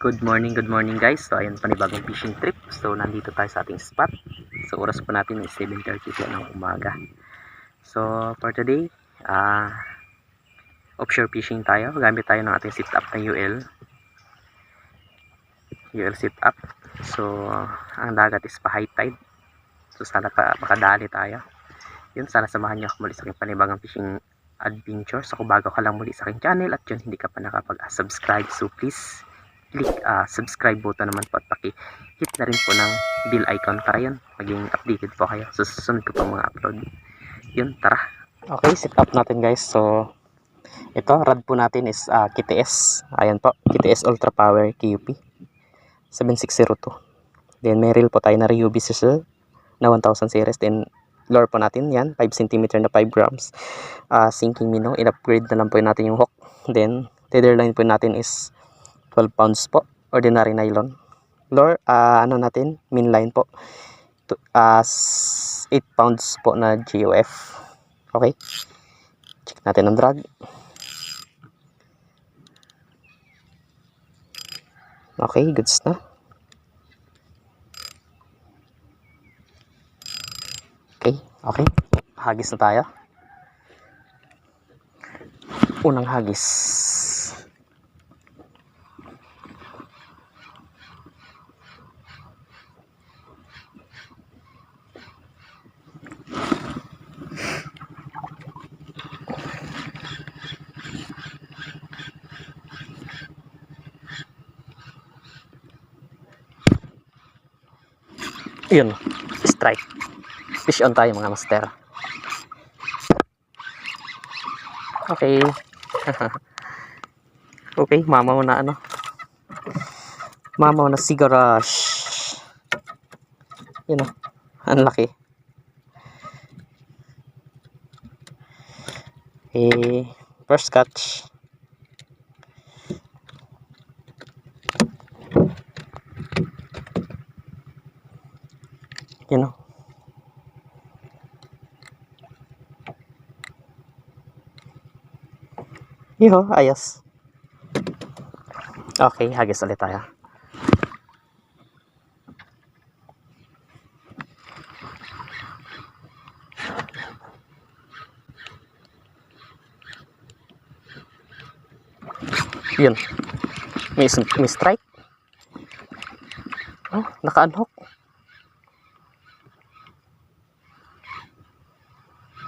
Good morning guys. So ayun, panibagong fishing trip. So nandito tayo sa ating spot. So oras po natin is 7:30 po ng umaga. So for today, offshore fishing tayo. Gamit tayo ng ating sit up na UL sit up. So ang dagat is pa high tide. So sana pa makadali tayo. Yun, sana samahan niyo ako muli sa aking panibagong fishing adventure. So kung bago ka lang muli sa aking channel at yun hindi ka pa nakapag-subscribe, so please click subscribe button naman po at paki-hit na rin po ng bell icon para yun maging updated po kayo sa susunod ko pang mga upload. Yun, tara. Okay, set up natin guys. So ito, rod po natin is KTS. Ayan po, KTS Ultra Power QP 7602. Then may reel po tayo na Ryobi Sizzle na 1000 series. Then lure po natin yan, 5 cm na 5 grams. Sinking minnow, in-upgrade na lang po natin yung hook. Then tether line po natin is 12 pounds po, ordinary nylon. Lure, ano natin, main line po, 8 pounds po na GOF. Okay, check natin ang drag. Okay, goods na. Okay, hagis na tayo. Unang hagis. Yun, strike. Fish on tayo mga master. Okay. Okay, mamaw na ano. Mamaw na sigarash. Yun o, ang laki. Okay, first catch. Yun o. Yo, ayos. Okay, hagis ulit tayo. Yun. May strike. Oh, naka-unhook.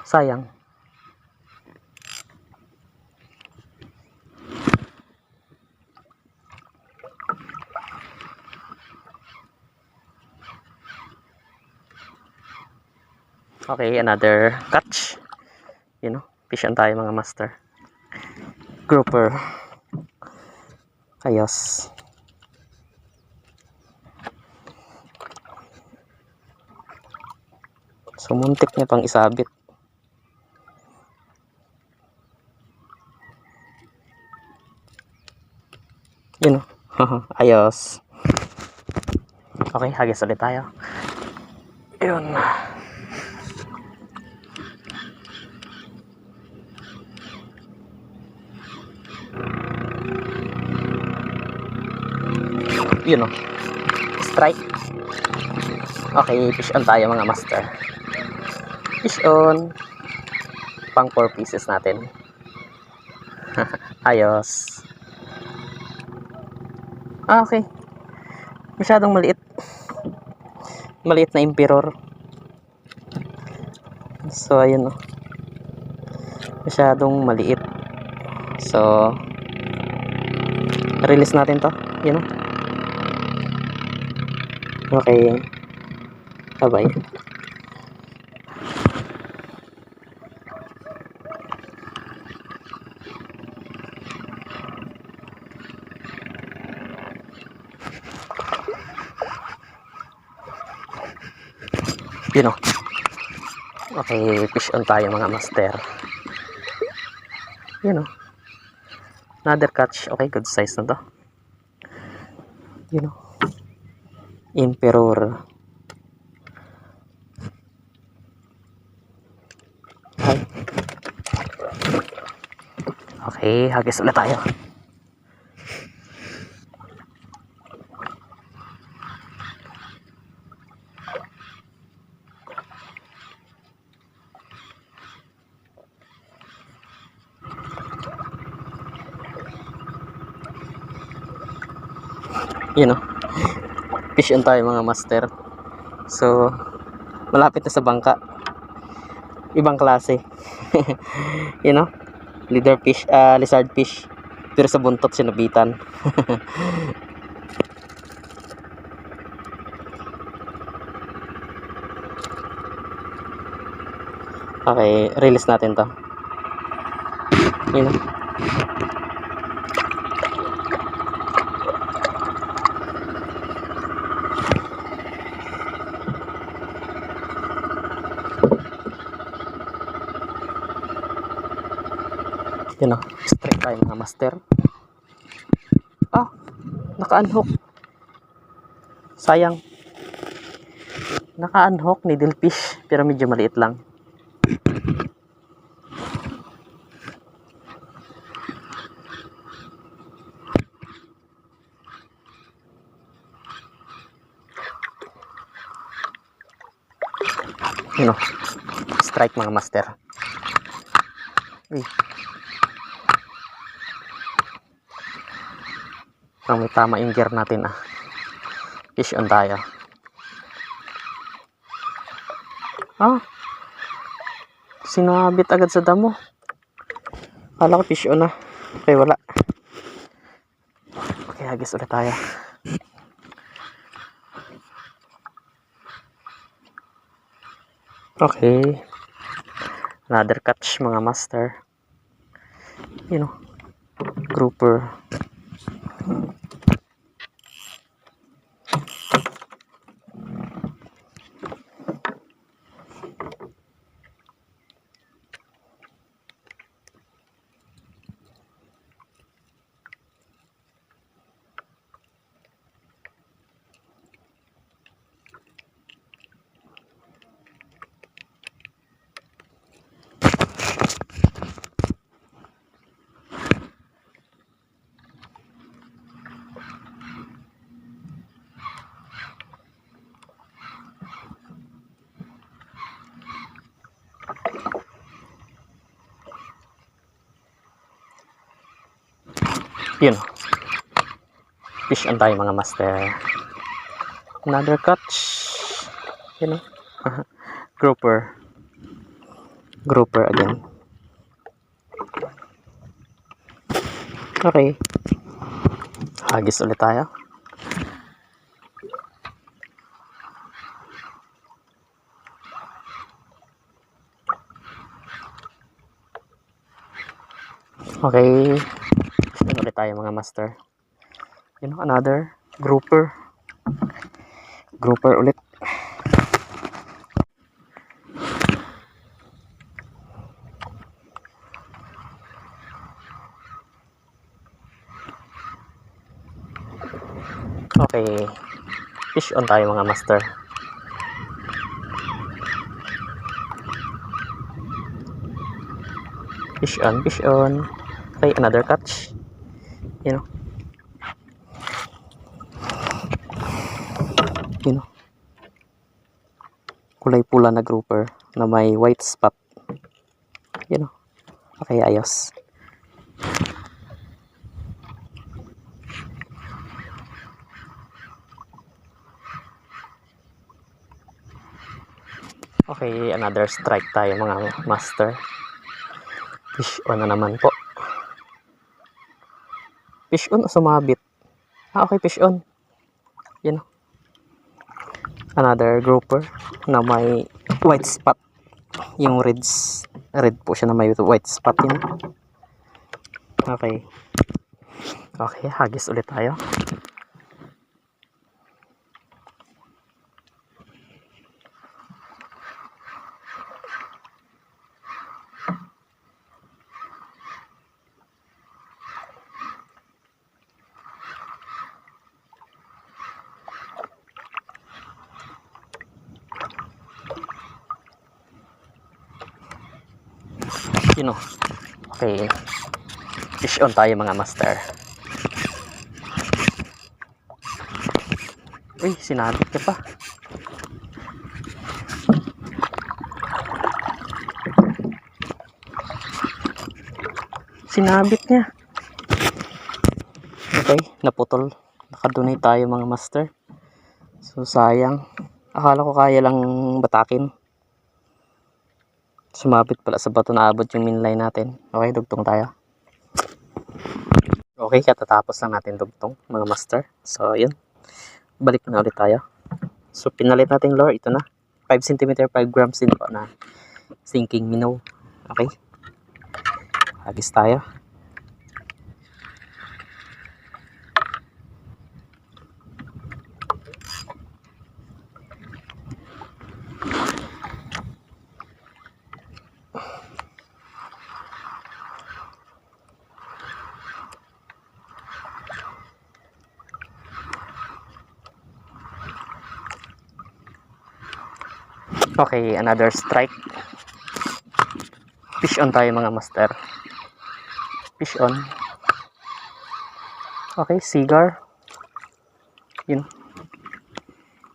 Sayang. Okay, another catch. You know, fish on tayo mga master. Grouper. Ayos. So muntik niya pang isabit. You know. Ayos. Okay, hagis ulit tayo. Yun. Yun o, strike. Okay, fish on tayo mga master. Fish on. Pang 4 pieces natin. Ayos. Okay, masyadong maliit. Maliit na emperor. So ayun o, masyadong maliit. So release natin to. Yun o. Okay, bye-bye. Yun o. Okay, fish on tayo mga master. Yun o. Another catch. Okay, good size na to. Yun o. Emperor. Okay, hagis ulit tayo. You know, fish on tayo mga master. So, malapit na sa bangka. Ibang klase. You know, leader fish, lizard fish. Pero sa buntot sinabitan. Okay, release natin to. You know. You know, strike tayo mga master. Ah, naka-unhook. Sayang. Naka-unhook needlefish pero medyo maliit lang. You know, strike mga master. Uy. May tama yung gear natin ah. Fish on tayo. Ah, sinabit agad sa damo. Kala ko fish on na. Okay, wala. Okay, hagis ulit tayo. Okay. Another catch mga master. You know, grouper. Yun, fish on tayo mga master. Another catch. You know, grouper again. Okay, hagis ulit tayo. Okay, ulit tayo mga master. You know, another grouper ulit. Okay, fish on tayo mga master. Fish on. Okay, another catch. You know, kulay pula na grouper na may white spot. You know, okay, ayos. Okay, another strike tayo mga master. Fish on na naman po. Fish on o sumabit? Okay, fish on. You know, another grouper na may white spot. Yung red po siya na may white spot yun. Okay, hagis ulit tayo. You know, okay, fish on tayo mga master. Uy, sinabit ka pa. Sinabit niya. Okay, naputol Nakadunay tayo mga master. So sayang. Akala ko kaya lang batakin. Sumabit pala sa bato na abot yung minline natin. Okay, dugtong tayo. Okay, katatapos lang natin dugtong mga master. So yun. Balik na ulit tayo. So pinalit natin lure. Ito na. 5 cm 5 grams din po na sinking minnow. Okay. Hagis tayo. Okay, another strike. Fish on tayo mga master. Fish on. Okay, cigar. Yun.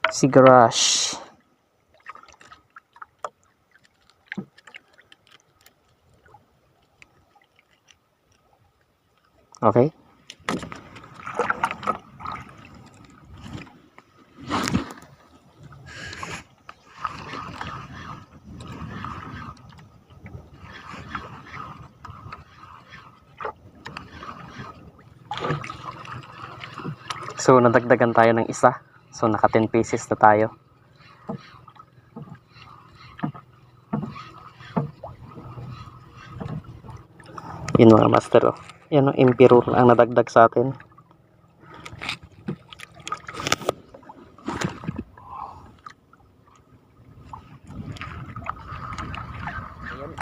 Cigarash. Okay. So nadagdagan tayo ng isa. So naka 10 pieces na tayo. Yun mga master, oh. Yan ang Emperor ang nadagdag sa atin. Ayan,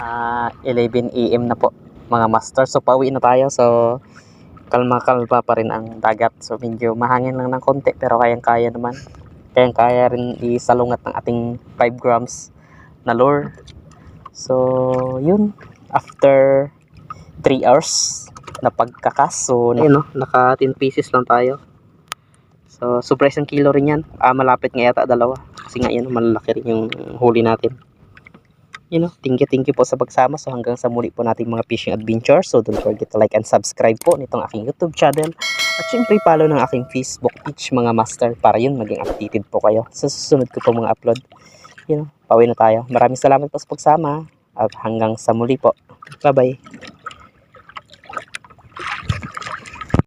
11 AM na po mga master. So pauwi na tayo. So kalma-kalma pa rin ang dagat. So medyo mahangin lang ng konti pero kayang-kaya naman. Kayang-kaya rin isalungat ng ating 5 grams na lure. So yun, after 3 hours na pagkakas. So ayun, no, naka 10 pieces lang tayo. So surprise ang kilo rin yan. Malapit nga yata dalawa. Kasi nga yun, malalaki rin yung huli natin. Thank you po sa pagsama. So hanggang sa muli po nating mga fishing adventure. So don't forget to like and subscribe po nitong aking YouTube channel. At syempre follow ng aking Facebook page mga master para yun maging updated po kayo sa susunod ko po mga upload. Pauwi na tayo. Maraming salamat po sa pagsama at hanggang sa muli po. Bye bye.